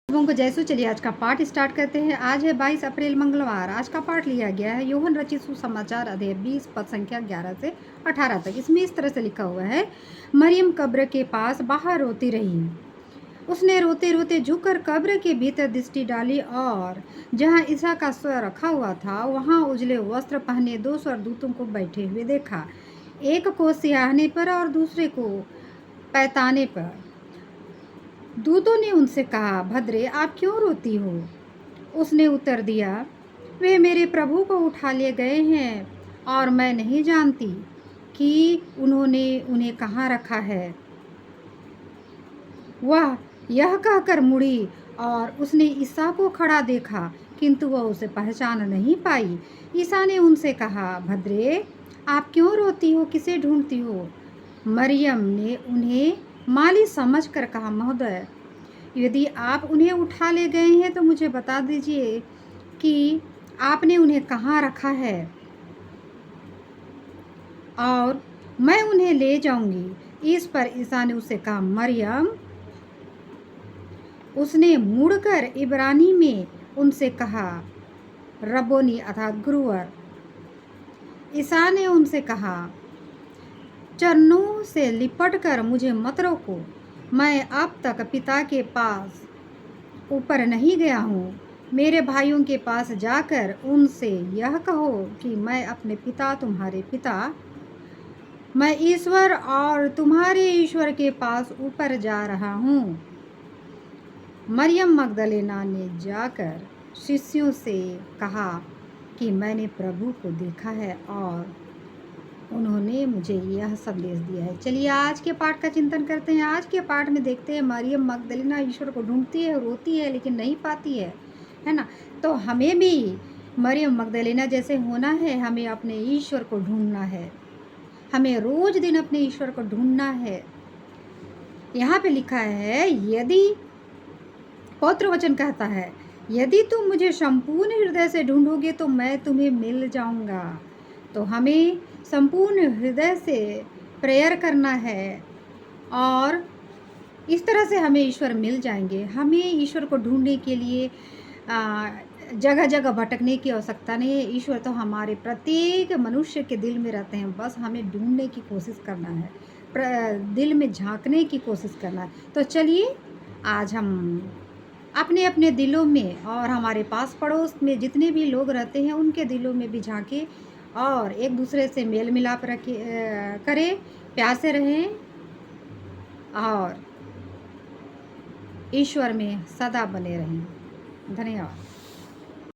लोगों को जैसो चलिए आज का पाठ स्टार्ट करते हैं। आज है 22 अप्रैल मंगलवार। आज का पाठ लिया गया है यूहन्ना रचित सुसमाचार अध्याय 20 पद संख्या 11 से 18 तक। इसमें इस तरह से लिखा हुआ है, मरियम कब्र के पास बाहर रोती रही। उसने रोते रोते झुककर कब्र के भीतर दृष्टि डाली और जहाँ ईसा का स्वर रखा हुआ था वहाँ उजले वस्त्र पहने 2 स्वर्गदूतों को बैठे हुए देखा, एक को सिंहासने पर और दूसरे को पैताने पर। दूतों ने उनसे कहा, भद्रे, आप क्यों रोती हो? उसने उत्तर दिया, वे मेरे प्रभु को उठा ले गए हैं और मैं नहीं जानती कि उन्होंने उन्हें कहाँ रखा है। वह यह कहकर मुड़ी और उसने ईसा को खड़ा देखा, किंतु वह उसे पहचान नहीं पाई। ईसा ने उनसे कहा, भद्रे, आप क्यों रोती हो? किसे ढूंढती हो? मरियम ने उन्हें माली समझकर कहा, महोदय, यदि आप उन्हें उठा ले गए हैं तो मुझे बता दीजिए कि आपने उन्हें कहाँ रखा है और मैं उन्हें ले जाऊंगी। इस पर ईसा ने उससे कहा, मरियम। उसने मुड़कर इब्रानी में उनसे कहा, रब्बोनी अर्थात गुरुवर। ईसा ने उनसे कहा, चरणों से लिपटकर मुझे मत रोको, मैं अब तक पिता के पास ऊपर नहीं गया हूँ। मेरे भाइयों के पास जाकर उनसे यह कहो कि मैं अपने पिता तुम्हारे पिता, मैं ईश्वर और तुम्हारे ईश्वर के पास ऊपर जा रहा हूँ। मरियम मगदलेना ने जाकर शिष्यों से कहा कि मैंने प्रभु को देखा है और उन्होंने मुझे यह संदेश दिया है। चलिए आज के पाठ का चिंतन करते हैं। आज के पाठ में देखते हैं मरियम मगदलीना ईश्वर को ढूंढती है, रोती है लेकिन नहीं पाती है ना। तो हमें भी मरियम मगदलीना जैसे होना है, हमें अपने ईश्वर को ढूंढना है, हमें रोज दिन अपने ईश्वर को ढूंढना है। यहाँ पे लिखा है, यदि पवित्र वचन कहता है, यदि तुम मुझे संपूर्ण हृदय से ढूंढोगे तो मैं तुम्हें मिल जाऊंगा। तो हमें संपूर्ण हृदय से प्रेयर करना है और इस तरह से हमें ईश्वर मिल जाएंगे। हमें ईश्वर को ढूंढने के लिए जगह जगह भटकने की आवश्यकता नहीं है। ईश्वर तो हमारे प्रत्येक मनुष्य के दिल में रहते हैं, बस हमें ढूंढने की कोशिश करना है, दिल में झांकने की कोशिश करना है। तो चलिए आज हम अपने अपने दिलों में और हमारे पास पड़ोस में जितने भी लोग रहते हैं उनके दिलों में भी झांके और एक दूसरे से मेल मिलाप करें, प्यार से रहें और ईश्वर में सदा बने रहें। धन्यवाद।